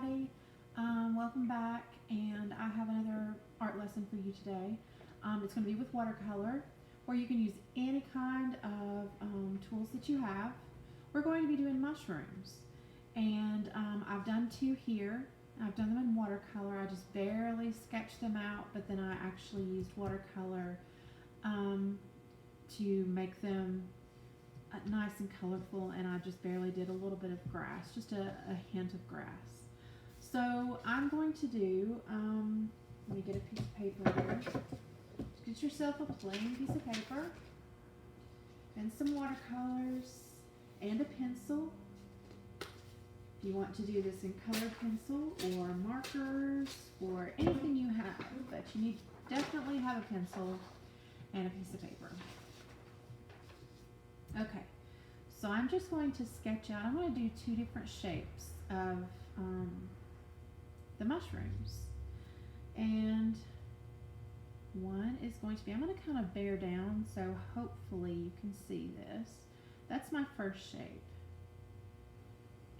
everybody. Welcome back, and I have another art lesson for you today. It's going to be with watercolor, where you can use any kind of tools that you have. We're going to be doing mushrooms, and I've done two here. I've done them in watercolor. I just barely sketched them out, but then I actually used watercolor um, to make them nice and colorful, and I just barely did a little bit of grass, just a hint of grass. So I'm going to do, let me get a piece of paper here. Get yourself a plain piece of paper and some watercolors and a pencil. If you want to do this in colored pencil or markers or anything you have, but you need to definitely have a pencil and a piece of paper. Okay, so I'm just going to sketch out, I'm going to do two different shapes of the mushrooms. And one is going to be, I'm going to kind of bear down so hopefully you can see this. That's my first shape.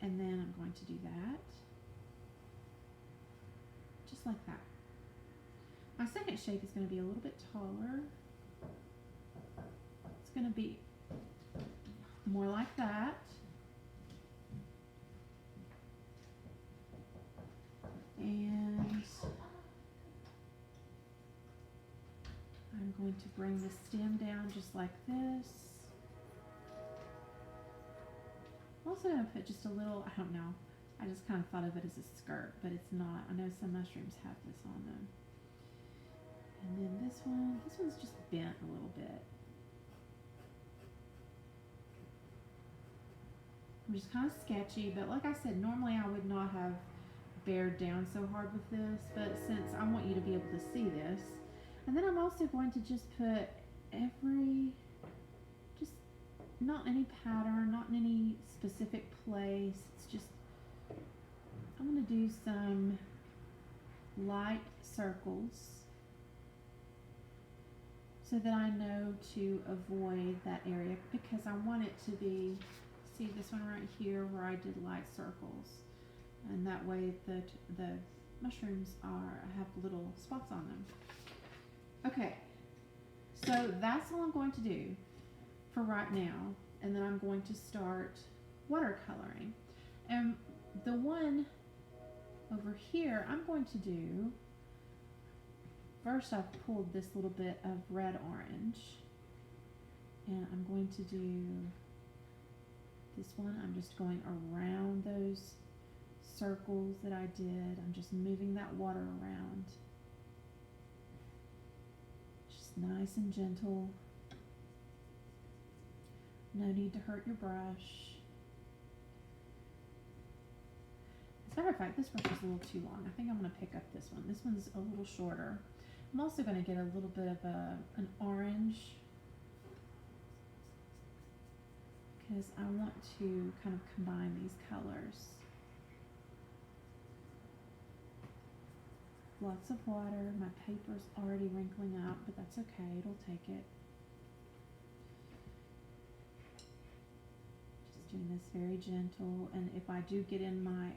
And then I'm going to do that. Just like that. My second shape is going to be a little bit taller. It's going to be more like that. And I'm going to bring the stem down just like this. I'm also going to put just a little, I don't know, I just kind of thought of it as a skirt, but it's not. I know some mushrooms have this on them. And then this one's just bent a little bit. I'm just kind of sketchy, but like I said, normally I would not have bared down so hard with this, but since I want you to be able to see this, and then I'm also going to just put just not any pattern, not in any specific place. It's just, I'm going to do some light circles so that I know to avoid that area, because I want it to be, see this one right here where I did light circles, and that way the mushrooms have little spots on them. Okay, so that's all I'm going to do for right now, and then I'm going to start watercoloring. And the one over here I'm going to do, first I've pulled this little bit of red orange, and I'm going to do this one. I'm just going around those circles that I did. I'm just moving that water around. Just nice and gentle. No need to hurt your brush. As a matter of fact, this brush is a little too long. I think I'm going to pick up this one. This one's a little shorter. I'm also going to get a little bit of an orange, because I want to kind of combine these colors. Lots of water. My paper's already wrinkling up, but that's okay. It'll take it. Just doing this very gentle, and if I do get in my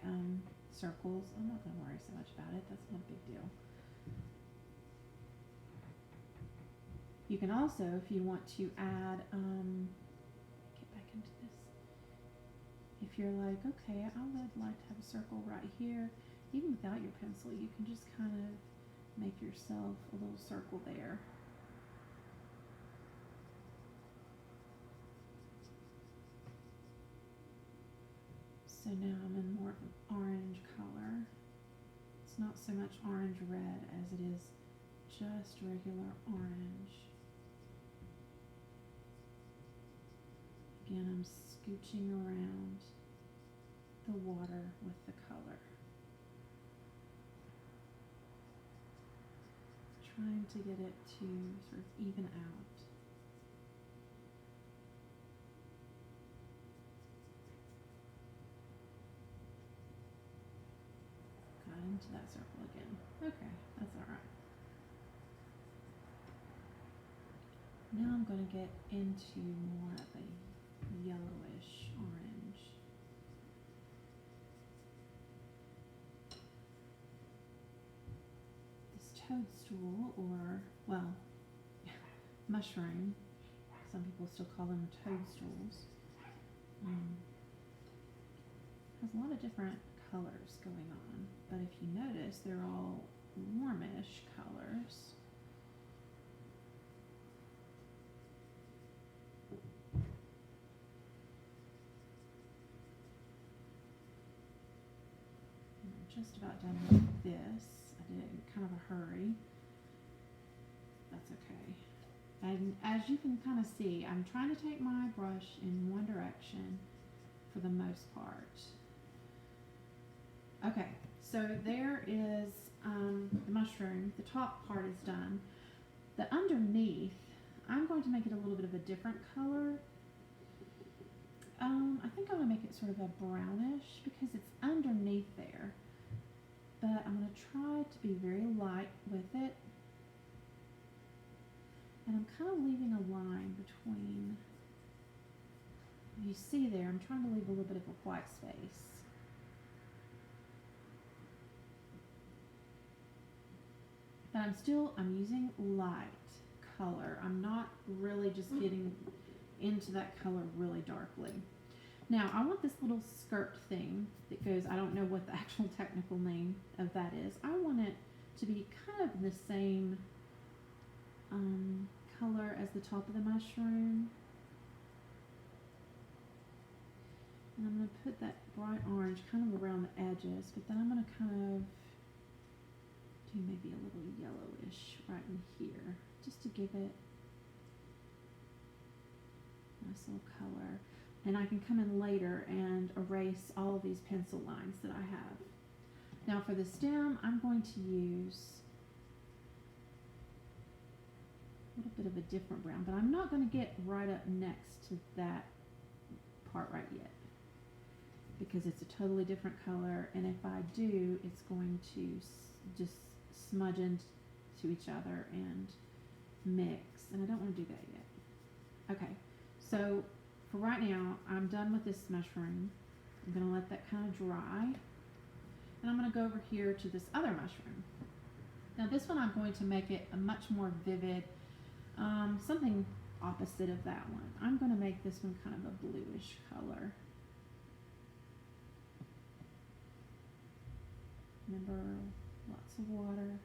circles, I'm not going to worry so much about it. That's not a big deal. You can also, if you want to add, get back into this. If you're like, okay, I would like to have a circle right here, even without your pencil, you can just kind of make yourself a little circle there. So now I'm in more of an orange color. It's not so much orange red as it is just regular orange. Again, I'm scooching around the water with the color. Trying to get it to sort of even out. Got into that circle again. Okay, that's alright. Now I'm going to get into more of a yellowish orange. toadstool, or, well, mushroom. Some people still call them toadstools. Has a lot of different colors going on, but if you notice, they're all warmish colors. I'm just about done with this. I did it in kind of a hurry. That's okay. And as you can kind of see, I'm trying to take my brush in one direction for the most part. Okay, so there is the mushroom. The top part is done. The underneath, I'm going to make it a little bit of a different color. I think I'm going to make it sort of a brownish because it's underneath there. But I'm going to try to be very light with it. And I'm kind of leaving a line between, you see there, I'm trying to leave a little bit of a white space. But I'm using light color. I'm not really just getting into that color really darkly. Now, I want this little skirt thing that goes, I don't know what the actual technical name of that is. I want it to be kind of the same color as the top of the mushroom. And I'm going to put that bright orange kind of around the edges, but then I'm going to kind of do maybe a little yellowish right in here, just to give it a nice little color. And I can come in later and erase all of these pencil lines that I have. Now for the stem, I'm going to use a little bit of a different brown, but I'm not going to get right up next to that part right yet because it's a totally different color, and if I do, it's going to just smudge into each other and mix, and I don't want to do that yet. Okay, so for right now, I'm done with this mushroom. I'm going to let that kind of dry, and I'm going to go over here to this other mushroom. Now this one I'm going to make it a much more vivid, something opposite of that one. I'm going to make this one kind of a bluish color. Remember, lots of water.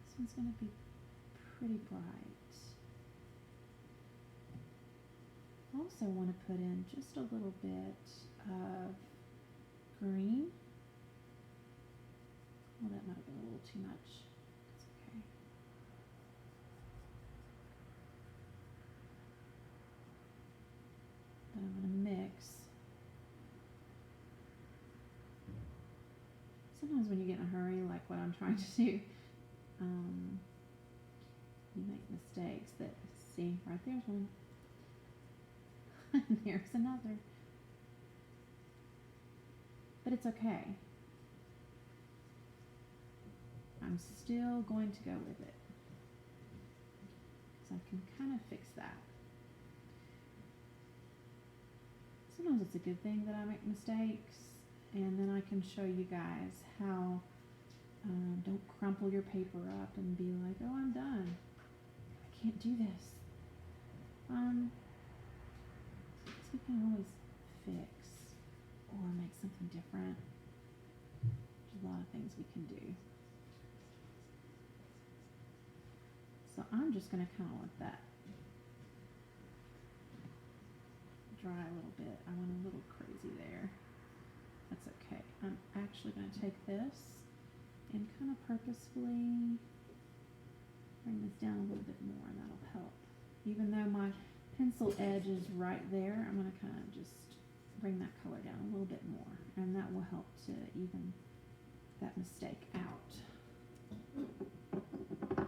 This one's going to be pretty bright. I also want to put in just a little bit of green. Well, that might have been a little too much. It's okay. But I'm going to mix. Sometimes when you get in a hurry, like what I'm trying to do, you make mistakes that, see, right there's one. And there's another. But it's okay. I'm still going to go with it. So I can kind of fix that. Sometimes it's a good thing that I make mistakes, and then I can show you guys how, don't crumple your paper up and be like, oh, I'm done. I can't do this. So we can always fix or make something different. There's a lot of things we can do. So I'm just going to kind of let that dry a little bit. I went a little crazy there. That's okay. I'm actually going to take this and kind of purposefully bring this down a little bit more, and that'll help. Even though my pencil edge is right there, I'm going to kind of just bring that color down a little bit more, and that will help to even that mistake out.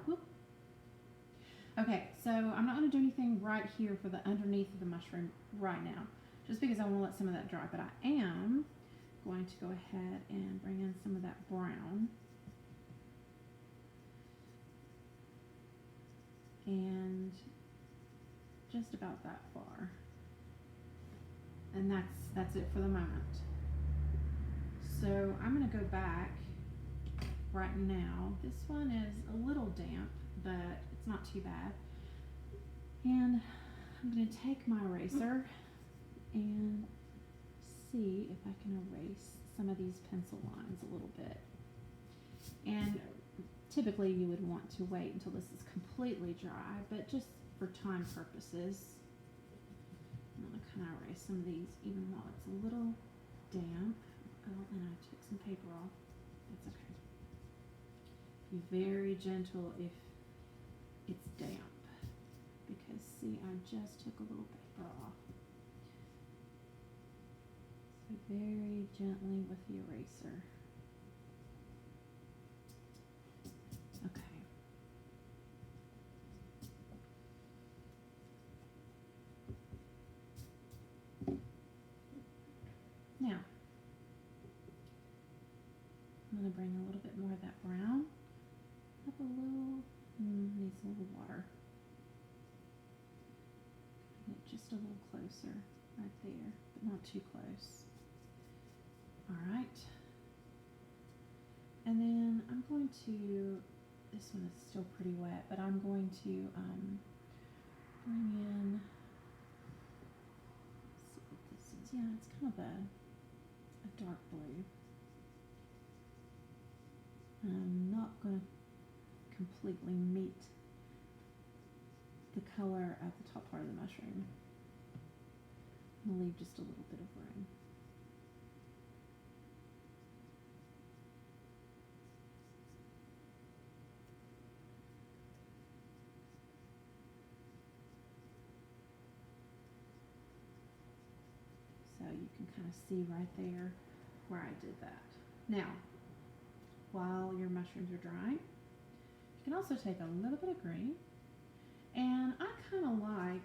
Whoop. Okay, so I'm not going to do anything right here for the underneath of the mushroom right now, just because I want to let some of that dry, but I am going to go ahead and bring in some of that brown. And just about that far. And that's it for the moment. So I'm going to go back right now. This one is a little damp, but it's not too bad. And I'm going to take my eraser and see if I can erase some of these pencil lines a little bit. And typically you would want to wait until this is completely dry, but just for time purposes, I'm going to kind of erase some of these even while it's a little damp. Oh, and I took some paper off. That's okay. Be very gentle if it's damp, because see, I just took a little paper off. So very gently with the eraser. Okay. Now, I'm going to bring a little bit more of that brown up a little. Needs a little water. Get just a little closer right there, but not too close. Alright. And then I'm going to, this one is still pretty wet, but I'm going to bring in, let's see what this is. Yeah, it's kind of a dark blue. I'm not going to completely meet the color at the top part of the mushroom. I'm going to leave just a little bit of room. So you can kind of see right there where I did that. Now, while your mushrooms are drying, you can also take a little bit of green, and I kind of like,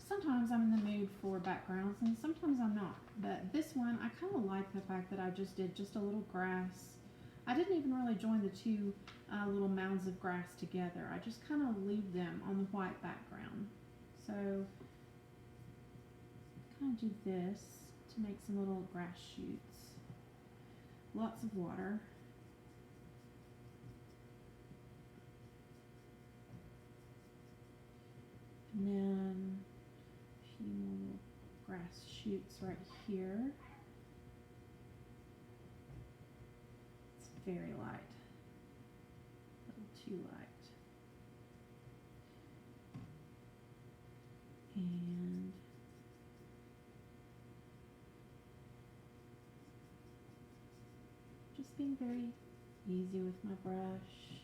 sometimes I'm in the mood for backgrounds and sometimes I'm not, but this one I kind of like the fact that I just did just a little grass. I didn't even really join the two little mounds of grass together. I just kind of leave them on the white background. So kind of do this to make some little grass shoots. Lots of water. And then a few more little grass shoots right here. It's very light. A little too light. And just being very easy with my brush.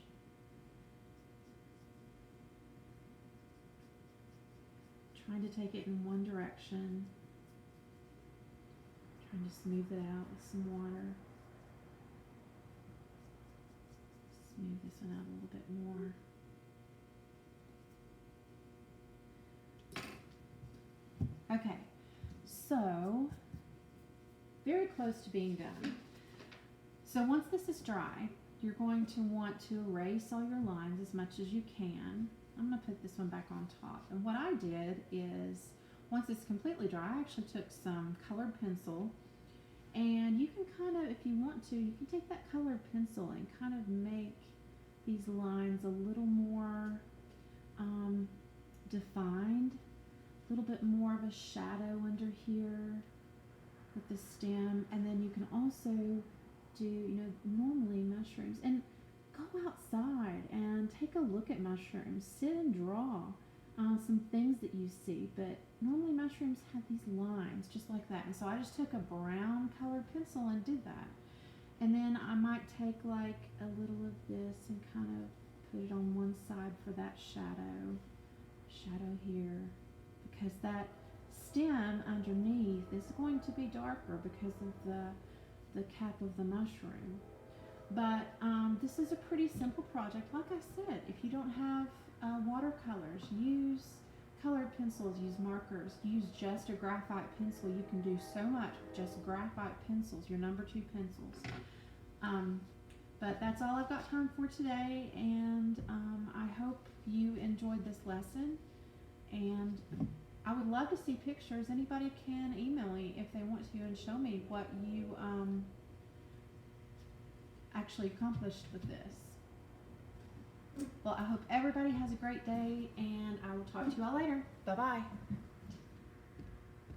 Trying to take it in one direction. Trying to smooth it out with some water. Smooth this one out a little bit more. Okay, so very close to being done. So once this is dry, you're going to want to erase all your lines as much as you can. I'm going to put this one back on top. And what I did is, once it's completely dry, I actually took some colored pencil. And you can kind of, if you want to, you can take that colored pencil and kind of make these lines a little more defined. A little bit more of a shadow under here with the stem. And then you can also do, normally mushrooms. And go outside and take a look at mushrooms. Sit and draw some things that you see, but normally mushrooms have these lines just like that. And so I just took a brown colored pencil and did that. And then I might take like a little of this and kind of put it on one side for that shadow here, because that stem underneath is going to be darker because of the cap of the mushroom. But this is a pretty simple project. Like I said, if you don't have watercolors, use colored pencils, use markers, use just a graphite pencil. You can do so much with just graphite pencils, your number 2 pencils. But that's all I've got time for today, and I hope you enjoyed this lesson. And I would love to see pictures. Anybody can email me if they want to and show me what you actually accomplished with this. Well, I hope everybody has a great day, and I will talk to you all later. Bye-bye.